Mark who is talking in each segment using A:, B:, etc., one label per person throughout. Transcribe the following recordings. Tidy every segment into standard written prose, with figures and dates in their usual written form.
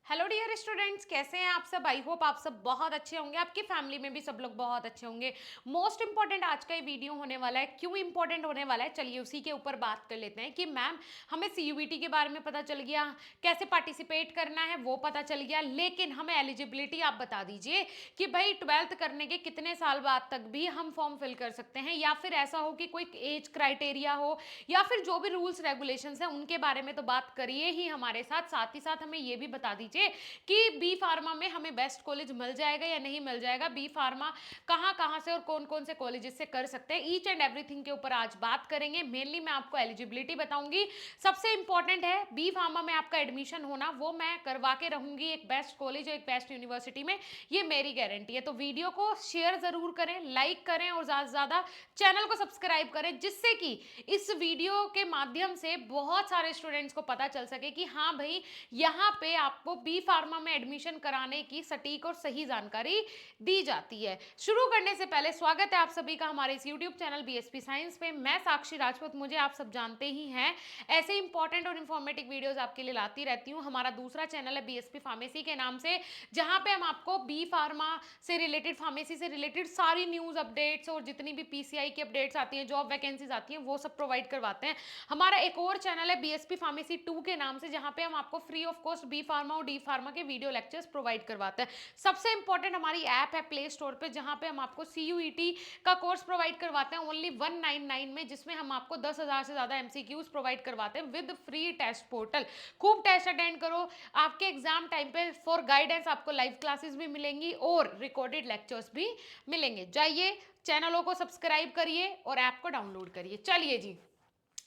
A: Hello dear students, कैसे हैं आप सब। आई होप आप सब बहुत अच्छे होंगे, आपकी फैमिली में भी सब लोग बहुत अच्छे होंगे। मोस्ट इंपॉर्टेंट आज का ये वीडियो होने वाला है। क्यों इंपॉर्टेंट होने वाला है, चलिए उसी के ऊपर बात कर लेते हैं कि मैम हमें सीयूईटी के बारे में पता चल गया, कैसे पार्टिसिपेट करना है वो पता चल गया, लेकिन हमें एलिजिबिलिटी आप बता दीजिए कि भाई ट्वेल्थ करने के कितने साल बाद तक भी हम फॉर्म फिल कर सकते हैं, या फिर ऐसा हो कि कोई एज क्राइटेरिया हो, या फिर जो भी रूल्स रेगुलेशंस हैं उनके बारे में तो बात करिए ही हमारे साथ। साथ ही साथ हमें ये भी बता दीजिए कि बी फार्मा में हमें बेस्ट कॉलेज मिल जाएगा या नहीं मिल जाएगा, बी फार्मा कहाँ कहाँ से और कौन कौन से कॉलेजेस से कर सकते हैं। ईच एंड एवरीथिंग के ऊपर आज बात करेंगे। मेनली मैं आपको एलिजिबिलिटी बताऊंगी। सबसे इंपॉर्टेंट है बी फार्मा में आपका एडमिशन होना, वो मैं करवा के रहूंगी एक बेस्ट कॉलेज और एक बेस्ट यूनिवर्सिटी में, ये मेरी गारंटी है। तो वीडियो को शेयर जरूर करें, लाइक करें और ज्यादा से ज्यादा चैनल को सब्सक्राइब करें, जिससे कि इस वीडियो के माध्यम से बहुत सारे स्टूडेंट्स को पता चल सके कि हाँ भाई, यहाँ पे आपको बी फार्मा में एडमिशन कराने की सटीक और सही जानकारी दी जाती है। शुरू करने से पहले स्वागत है आप सभी का हमारे इस यूट्यूब चैनल बीएसपी साइंस पे। मैं साक्षी राजपूत, मुझे आप सब जानते ही हैं। ऐसे इंपॉर्टेंट और इन्फॉर्मेटिव वीडियोस आपके लिए लाती रहती हूँ। हमारा दूसरा चैनल है बीएसपी फार्मेसी के नाम से, जहाँ पे हम आपको बी फार्मा से रिलेटेड, फार्मेसी से रिलेटेड सारी न्यूज अपडेट्स और जितनी भी पीसीआई की अपडेट्स आती हैं, जॉब वैकेंसीज आती हैं, वो सब प्रोवाइड करवाते हैं। हमारा एक और चैनल है बीएसपी फार्मेसी 2 के नाम से, जहाँ पे हम आपको free of cost B pharma और डी फार्मा के वीडियो लेक्चर्स प्रोवाइड करवाते हैं। सबसे इंपॉर्टेंट हमारी ऐप है प्ले स्टोर पे, जहां पे हम आपको सीयूईटी का कोर्स प्रोवाइड करवाते हैं ओनली 199 में, जिसमें हम आपको 10,000 से ज्यादा एमसीक्यूज प्रोवाइड करवाते हैं विद फ्री टेस्ट पोर्टल। खूब टेस्ट अटेंड करो। आपके एग्जाम टाइम पे फॉर गाइडेंस आपको लाइव क्लासेस भी मिलेंगी और रिकॉर्डेड लेक्चर्स भी मिलेंगे। जाइए, चैनलों को सब्सक्राइब करिए और ऐप को डाउनलोड करिए। चलिए जी,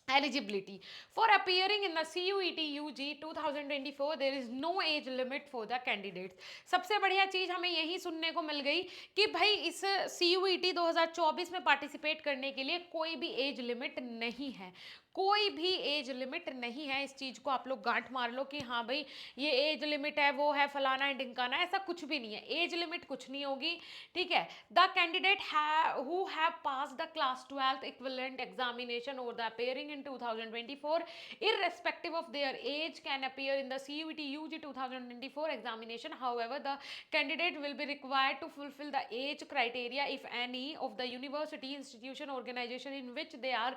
A: eligibility for appearing in the CUET UG 2024 there is no age limit for the candidates। सबसे बढ़िया चीज हमें यही सुनने को मिल गई कि भाई इस CUET 2024 में पार्टिसिपेट करने के लिए कोई भी एज लिमिट नहीं है। कोई भी एज लिमिट नहीं है। इस चीज को आप लोग गांठ मार लो कि हाँ भाई ये एज लिमिट है, वो है, फलाना है, ढिमकाना, ऐसा कुछ भी नहीं है। एज लिमिट कुछ नहीं होगी, ठीक है। The candidate who have pass the class 12th equivalent examination और the appearing in 2024 irrespective of their age can appear in the CUET UG 2024 examination. However, the candidate will be required to fulfill the age criteria if any of the university, institution, organization in which they are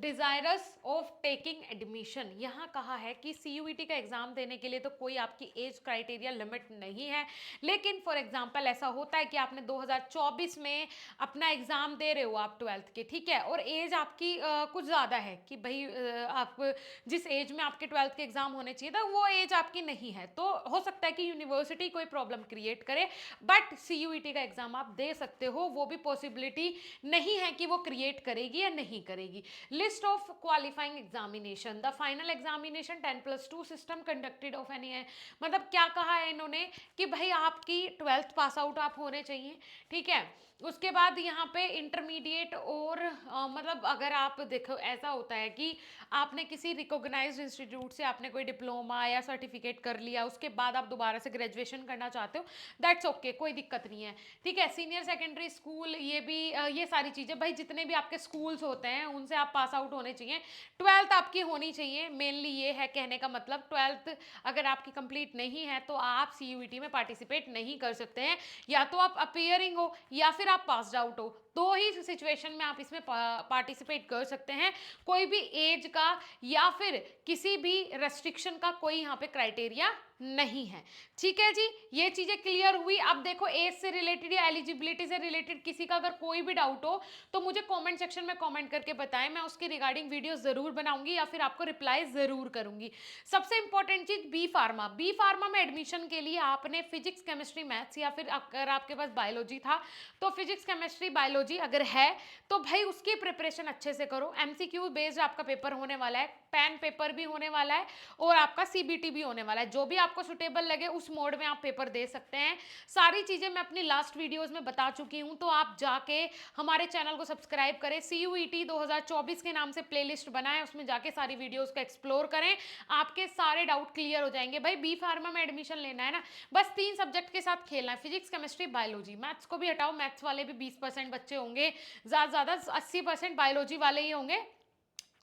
A: desirous of taking admission। यहाँ कहा है कि CUET का exam देने के लिए तो कोई आपकी एज क्राइटेरिया लिमिट नहीं है, लेकिन फॉर एग्जाम्पल ऐसा होता है कि आपने 2024 में अपना एग्जाम दे रहे हो आप 12th के, ठीक है, और एज आपकी कुछ ज़्यादा है कि भाई आप जिस एज में आपके 12th के एग्जाम होने चाहिए था वो एज आपकी नहीं है, तो हो सकता है कि यूनिवर्सिटी कोई प्रॉब्लम क्रिएट करे, बट सीयूईटी का एग्जाम आप दे सकते हो। वो भी पॉसिबिलिटी नहीं है कि वो क्रिएट करेगी या नहीं करेगी। List of qualifying examination, the final examination 10+2 system conducted of any, मतलब क्या कहा है इन्होंने कि भाई आपकी 12th पास आउट आप होने चाहिए, ठीक है। उसके बाद यहाँ पे इंटरमीडिएट और मतलब अगर आप देखो, ऐसा होता है कि आपने किसी रिकॉग्नाइज्ड इंस्टीट्यूट से आपने कोई डिप्लोमा या सर्टिफिकेट कर लिया, उसके बाद आप दोबारा से ग्रेजुएशन करना चाहते हो, दैट्स ओके, कोई दिक्कत नहीं है, ठीक है। सीनियर सेकेंडरी स्कूल, ये भी ये सारी चीज़ें भाई जितने भी आपके स्कूल्स होते हैं उनसे आप पास आउट होने चाहिए। 12th आपकी होनी चाहिए, मेनली ये है कहने का मतलब। 12th अगर आपकी कंप्लीट नहीं है तो आप सीयूईटी में पार्टिसिपेट नहीं कर सकते हैं। या तो आप अपियरिंग हो या फिर आप पास्ड आउट हो, दो ही सिचुएशन में आप इसमें पार्टिसिपेट कर सकते हैं। कोई भी एज का या फिर किसी भी रेस्ट्रिक्शन का कोई यहाँ पे क्राइटेरिया नहीं है, ठीक है जी। ये चीजें क्लियर हुई। अब देखो, एज से रिलेटेड या एलिजिबिलिटी से रिलेटेड किसी का अगर कोई भी डाउट हो तो मुझे कमेंट सेक्शन में कमेंट करके बताएं, मैं उसकी रिगार्डिंग वीडियो जरूर बनाऊंगी या फिर आपको रिप्लाई जरूर करूंगी। सबसे इंपॉर्टेंट चीज बी फार्मा। बी फार्मा में एडमिशन के लिए आपने फिजिक्स, केमिस्ट्री, मैथ्स, या फिर अगर आपके पास बायोलॉजी था तो फिजिक्स, केमिस्ट्री, बायोलॉजी अगर है तो भाई उसकी प्रिपरेशन अच्छे से करो। एमसीक्यू बेस्ड आपका पेपर होने वाला है, पेन पेपर भी होने वाला है और आपका सीबीटी भी होने वाला है। जो भी आपको सुटेबल लगे उस मोड में आप पेपर दे सकते हैं। सारी चीजें मैं अपनी लास्ट वीडियोस में बता चुकी हूं, तो आप जाके हमारे चैनल को सब्सक्राइब करें। सीयूईटी 2024 के नाम से प्लेलिस्ट बना है, उसमें जाके सारी वीडियोस को एक्सप्लोर करें, आपके सारे डाउट क्लियर हो जाएंगे। भाई बी फार्मा में एडमिशन लेना है ना, बस 3 सब्जेक्ट के साथ खेलना है, फिजिक्स, केमिस्ट्री, बायोलॉजी। मैथ्स को भी हटाओ, मैथ्स वाले भी 20% बच्चे होंगे, ज्यादा 80% बायोलॉजी वाले ही होंगे,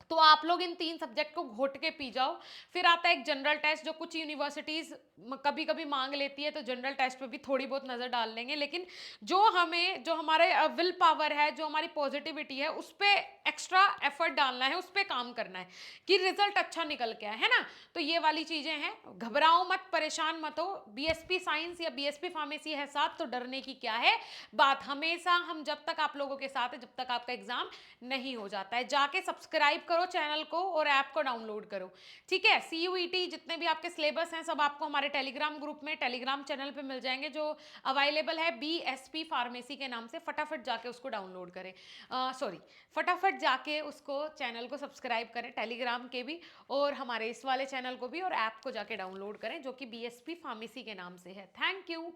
A: तो आप लोग इन 3 सब्जेक्ट को घोट के पी जाओ। फिर आता है एक जनरल टेस्ट, जो कुछ यूनिवर्सिटीज़ कभी-कभी माँग लेती है, तो जनरल टेस्ट पे भी थोड़ी बहुत नज़र डाल लेंगे। लेकिन जो हमारे विल पावर है, जो हमारी पॉजिटिविटी है, उस पे एक्स्ट्रा एफर्ट डालना है, उस पे काम करना है कि रिजल्ट अच्छा निकल के आए, है ना? तो ये वाली चीज़ें हैं। घबराओ मत, परेशान मत हो। बीएसपी साइंस या बीएसपी फार्मेसी है साथ, तो डरने की क्या है बात। हमेशा हम जब तक आप लोगों के साथ है, जब तक आपका एग्ज़ाम नहीं हो जाता है। जाके सब्सक्राइब करो चैनल को और ऐप को डाउनलोड करो, ठीक है? सीयूईटी जितने भी आपके सिलेबस हैं, सब आपको हमारे टेलीग्राम ग्रुप में, टेलीग्राम चैनल पे मिल जाएंगे, जो अवेलेबल है बीएसपी फार्मेसी के नाम से। फटाफट जाके उसको डाउनलोड करें, सॉरी, फटाफट जाके उसको चैनल को सब्सक्राइब करें, टेलीग्राम के भी और हमारे इस वाले चैनल को भी, और ऐप को जाके डाउनलोड करें जो कि बीएसपी फार्मेसी के नाम से है। Thank you.